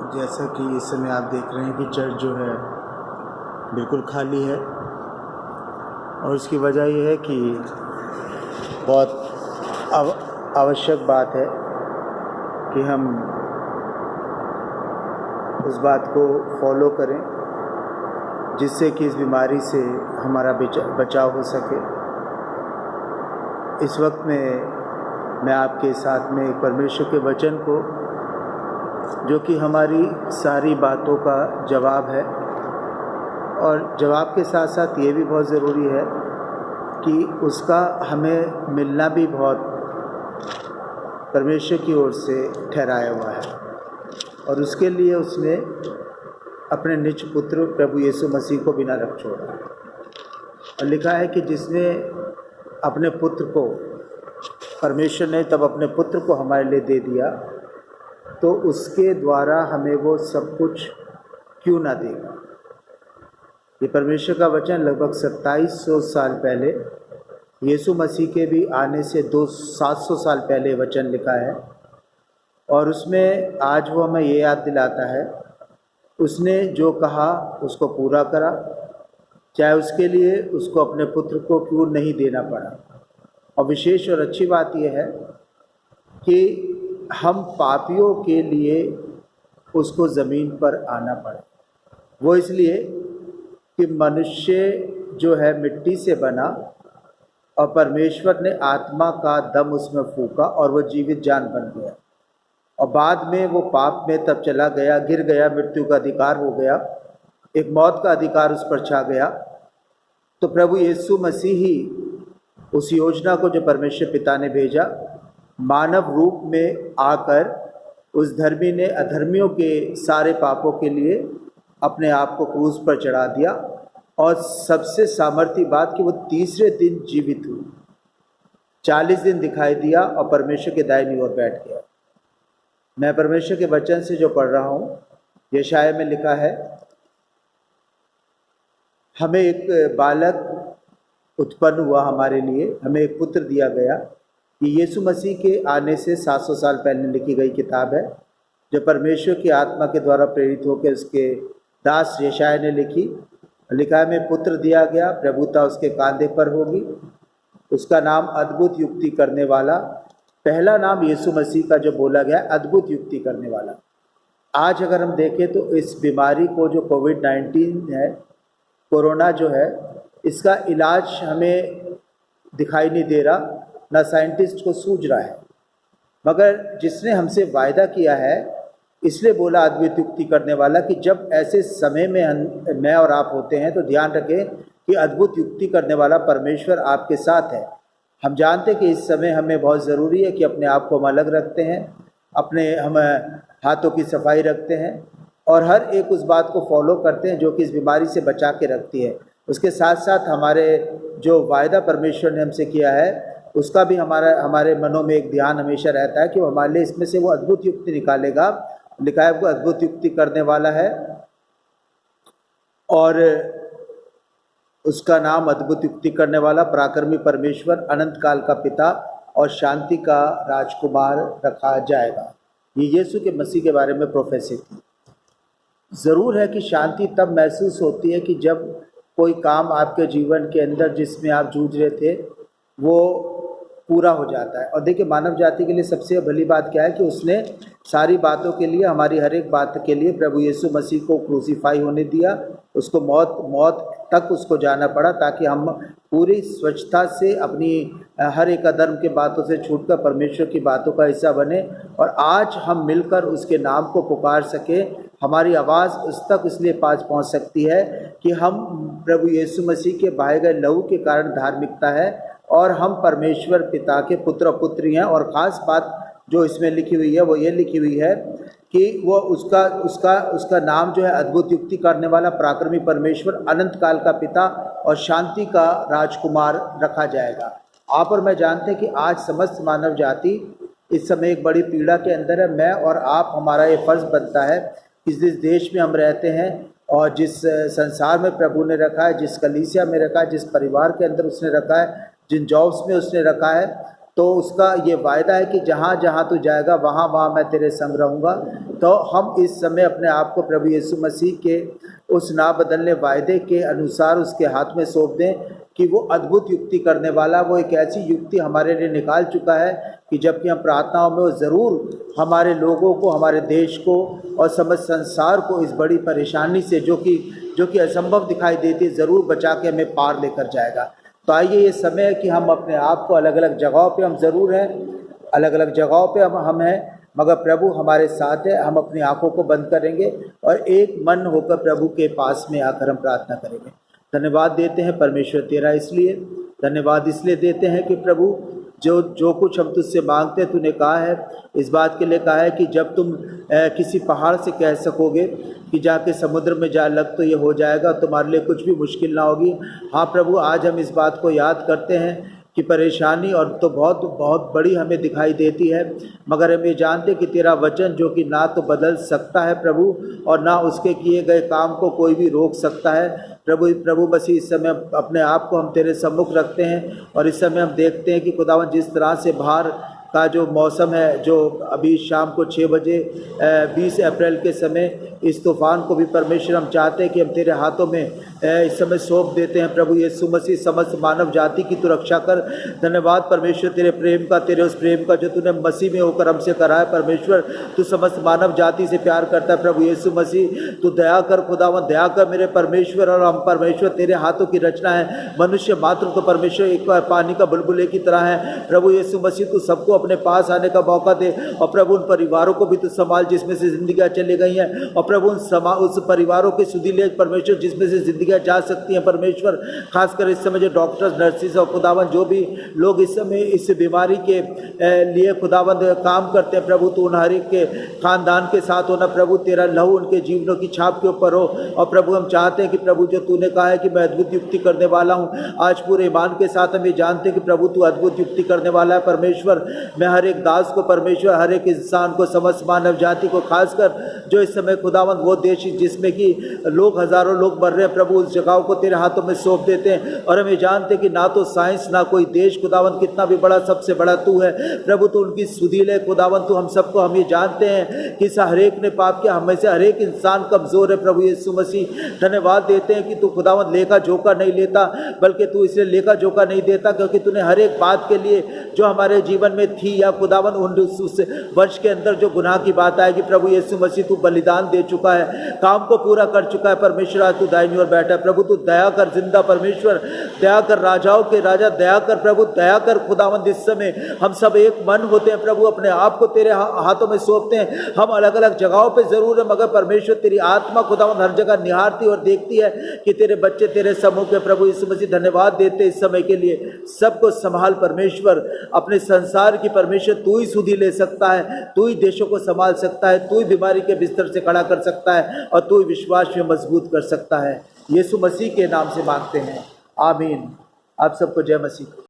जैसा कि इस समय आप देख रहे हैं कि चर्च जो है बिल्कुल खाली है और उसकी वजह ये है कि बहुत आवश्यक बात है कि हम उस बात को फॉलो करें जिससे कि इस बीमारी से हमारा बचाव हो सके। इस वक्त में मैं आपके साथ में परमेश्वर के वचन को, जो कि हमारी सारी बातों का जवाब है, और जवाब के साथ साथ ये भी बहुत ज़रूरी है कि उसका हमें मिलना भी बहुत परमेश्वर की ओर से ठहराया हुआ है। और उसके लिए उसने अपने निज पुत्र प्रभु यीशु मसीह को बिना रख छोड़ा। और लिखा है कि जिसने अपने पुत्र को, परमेश्वर ने तब अपने पुत्र को हमारे लिए दे दिया, तो उसके द्वारा हमें वो सब कुछ क्यों ना देगा। ये परमेश्वर का वचन लगभग 2700 साल पहले, यीशु मसीह के भी आने से 700 साल पहले वचन लिखा है। और उसमें आज वो हमें ये याद दिलाता है, उसने जो कहा उसको पूरा करा, चाहे उसके लिए उसको अपने पुत्र को क्यों नहीं देना पड़ा। और विशेष और अच्छी बात यह है कि हम पापियों के लिए उसको ज़मीन पर आना पड़ा। वो इसलिए कि मनुष्य जो है मिट्टी से बना और परमेश्वर ने आत्मा का दम उसमें फूंका और वो जीवित जान बन गया। और बाद में वो पाप में तब चला गया, गिर गया, मृत्यु का अधिकार हो गया, एक मौत का अधिकार उस पर छा गया। तो प्रभु यीशु मसीह ही उस योजना को जो परमेश्वर पिता ने भेजा, मानव रूप में आकर उस धर्मी ने अधर्मियों के सारे पापों के लिए अपने आप को क्रूस पर चढ़ा दिया। और सबसे सामर्थी बात कि वो तीसरे दिन जीवित हुई, 40 दिन दिखाई दिया और परमेश्वर के दाहिनी ओर बैठ गया। मैं परमेश्वर के वचन से जो पढ़ रहा हूँ, यशायाह में लिखा है, हमें एक बालक उत्पन्न हुआ हमारे लिए, हमें एक पुत्र दिया गया। ये यीशु मसीह के आने से 700 साल पहले लिखी गई किताब है, जो परमेश्वर की आत्मा के द्वारा प्रेरित होकर उसके दास यशायाह ने लिखी। लिखा है, में पुत्र दिया गया, प्रभुता उसके कांधे पर होगी, उसका नाम अद्भुत युक्ति करने वाला। पहला नाम यीशु मसीह का जो बोला गया, अद्भुत युक्ति करने वाला। आज अगर हम देखें तो इस बीमारी को, जो कोविड-19 है, कोरोना जो है, इसका इलाज हमें दिखाई नहीं दे रहा, ना साइंटिस्ट को सूझ रहा है। मगर जिसने हमसे वायदा किया है, इसलिए बोला अद्भुत युक्ति करने वाला, कि जब ऐसे समय में मैं और आप होते हैं तो ध्यान रखें कि अद्भुत युक्ति करने वाला परमेश्वर आपके साथ है। हम जानते हैं कि इस समय हमें बहुत ज़रूरी है कि अपने आप को हम अलग रखते हैं, हम हाथों की सफाई रखते हैं और हर एक उस बात को फॉलो करते हैं जो कि इस बीमारी से बचा के रखती है। उसके साथ साथ हमारे जो वायदा परमेश्वर ने हमसे किया है, उसका भी हमारे मनों में एक ध्यान हमेशा रहता है कि वो हमारे लिए इसमें से वो अद्भुत युक्ति निकालेगा। लिखा है वो अद्भुत युक्ति करने वाला है और उसका नाम अद्भुत युक्ति करने वाला, पराक्रमी परमेश्वर, अनंत काल का पिता और शांति का राजकुमार रखा जाएगा। ये यीशु के मसीह के बारे में प्रोफेसी थी। ज़रूर है कि शांति तब महसूस होती है कि जब कोई काम आपके जीवन के अंदर जिसमें आप जूझ रहे थे वो पूरा हो जाता है। और देखिए, मानव जाति के लिए सबसे भली बात क्या है कि उसने सारी बातों के लिए, हमारी हर एक बात के लिए प्रभु यीशु मसीह को क्रूसीफाई होने दिया, उसको मौत तक उसको जाना पड़ा, ताकि हम पूरी स्वच्छता से अपनी हर एक अधर्म के बातों से छूटकर परमेश्वर की बातों का हिस्सा बने और आज हम मिलकर उसके नाम को पुकार सके। हमारी आवाज़ उस तक इसलिए पास पहुंच सकती है कि हम प्रभु यीशु मसीह के बहाए गए लहू के कारण धार्मिकता है और हम परमेश्वर पिता के पुत्र पुत्री हैं। और ख़ास बात जो इसमें लिखी हुई है वो ये लिखी हुई है कि वो उसका नाम जो है अद्भुत युक्ति करने वाला, पराक्रमी परमेश्वर, अनंत काल का पिता और शांति का राजकुमार रखा जाएगा। आप और मैं जानते हैं कि आज समस्त मानव जाति इस समय एक बड़ी पीड़ा के अंदर है। मैं और आप, हमारा ये फ़र्ज़ बनता है कि जिस देश में हम रहते हैं और जिस संसार में प्रभु ने रखा है, जिस कलीसिया में रखा है, जिस परिवार के अंदर उसने रखा है, जिन जॉब्स में उसने रखा है, तो उसका ये वायदा है कि जहाँ जहाँ तू जाएगा वहाँ वहाँ मैं तेरे संग रहूँगा। तो हम इस समय अपने आप को प्रभु यीशु मसीह के उस ना बदलने वायदे के अनुसार उसके हाथ में सौंप दें कि वो अद्भुत युक्ति करने वाला, वो एक ऐसी युक्ति हमारे लिए निकाल चुका है कि जबकि हम प्रार्थनाओं में वो ज़रूर हमारे लोगों को, हमारे देश को और समस्त संसार को इस बड़ी परेशानी से जो कि असंभव दिखाई देती है, ज़रूर बचा के हमें पार लेकर जाएगा। तो आइए ये समय है कि हम अपने आप को अलग अलग जगहों पे हम ज़रूर हैं, अलग अलग जगहों पे हम हैं, मगर प्रभु हमारे साथ है। हम अपनी आंखों को बंद करेंगे और एक मन होकर प्रभु के पास में आकर हम प्रार्थना करेंगे। धन्यवाद देते हैं परमेश्वर तेरा, इसलिए धन्यवाद इसलिए देते हैं कि प्रभु जो कुछ हम तुझसे मांगते हैं, तूने कहा है, इस बात के लिए कहा है कि जब तुम किसी पहाड़ से कह सकोगे कि जाके समुद्र में जा लग, तो ये हो जाएगा, तुम्हारे लिए कुछ भी मुश्किल ना होगी। हाँ प्रभु, आज हम इस बात को याद करते हैं कि परेशानी और तो बहुत बहुत बड़ी हमें दिखाई देती है, मगर हम ये जानते कि तेरा वचन जो कि ना तो बदल सकता है प्रभु, और ना उसके किए गए काम को कोई भी रोक सकता है। प्रभु मसीह, इस समय अपने आप को हम तेरे सम्मुख रखते हैं और इस समय हम देखते हैं कि खुदावन जिस तरह से बाहर का जो मौसम है, जो अभी शाम को 6 बजे 20 अप्रैल के समय इस तूफ़ान को भी परमेश्वर हम चाहते हैं कि हम तेरे हाथों में इस समय सौंप देते हैं। प्रभु यीशु मसीह, समस्त मानव जाति की तू रक्षा कर। धन्यवाद परमेश्वर तेरे प्रेम का, तेरे उस प्रेम का जो तूने मसीह में होकर हमसे करा है। परमेश्वर, तू समस्त मानव जाति से प्यार करता है। प्रभु यीशु मसीह, तू दया कर खुदावन, दया कर मेरे परमेश्वर। और हम परमेश्वर तेरे हाथों की रचना है। मनुष्य मात्र तो परमेश्वर एक पानी का बुलबुले की तरह है। प्रभु यीशु मसीह, तू सबको अपने पास आने का मौका दे और प्रभु उन परिवारों को भी तू संभाल जिसमें से जिंदगियां चली गई हैं, और प्रभु उस परिवारों के सुधी ले परमेश्वर जिसमें से जिंदगियां जा सकती हैं। परमेश्वर, खासकर इस समय जो डॉक्टर्स, नर्सिस और खुदावन जो भी लोग इस समय इस बीमारी के लिए खुदावन काम करते हैं, प्रभु तू उन हर एक के खानदान के साथ होना। प्रभु तेरा लहू उनके जीवनों की छाप के ऊपर हो। और प्रभु हम चाहते हैं कि प्रभु जो तूने कहा है कि मैं अद्भुत युक्ति करने वाला हूँ, आज पूरे ईमान के साथ हम ये जानते हैं कि प्रभु तू अद्भुत युक्ति करने वाला है। परमेश्वर, मैं हर एक दास को, परमेश्वर हर एक इंसान को, समस्त मानव जाति को, खासकर जो इस समय खुदावंद वो देश जिसमें कि लोग, हजारों लोग मर रहे हैं, प्रभु उस जगहों को तेरे हाथों में सौंप देते हैं। और हम ये जानते हैं कि ना तो साइंस, ना कोई देश खुदावंद कितना भी बड़ा, सबसे बड़ा तू है। प्रभु तू उनकी सुधील है खुदावंद, तू हम सबको, हम ये जानते हैं कि हर एक ने पाप किया, हमें से हर एक इंसान कमजोर है। प्रभु यीशु मसीह, धन्यवाद देते हैं कि तू खुदावंद लेखा जोखा नहीं लेता, बल्कि तू इसलिए लेखा जोखा नहीं देता क्योंकि तूने हर एक बात के लिए जो हमारे जीवन में थी या खुदावन उस वर्ष के अंदर जो गुनाह की बात आएगी, प्रभु यीशु मसीह तू बलिदान दे चुका है, काम को पूरा कर चुका है। परमेश्वर, आज तू दाहिनी ओर बैठा है। प्रभु तू दया कर, जिंदा परमेश्वर, दया कर, राजाओं के राजा दया कर। प्रभु दया कर खुदावंद, इस समय हम सब एक मन होते हैं प्रभु, अपने आप को तेरे हाथों में सौंपते हैं। हम अलग अलग जगहों पे जरूर है, मगर परमेश्वर तेरी आत्मा खुदावंद हर जगह निहारती और देखती है कि तेरे बच्चे तेरे समूह के। प्रभु यीशु मसीह, धन्यवाद देते इस समय के लिए। सबको संभाल परमेश्वर, अपने संसार की परमेश्वर तू ही सुधि ले सकता है, तू ही देशों को संभाल सकता है, तू ही बीमारी के बिस्तर से खड़ा कर सकता है और तू ही विश्वास में मजबूत कर सकता है। यीशु मसीह के नाम से मांगते हैं, आमीन। आप सबको जय मसीह।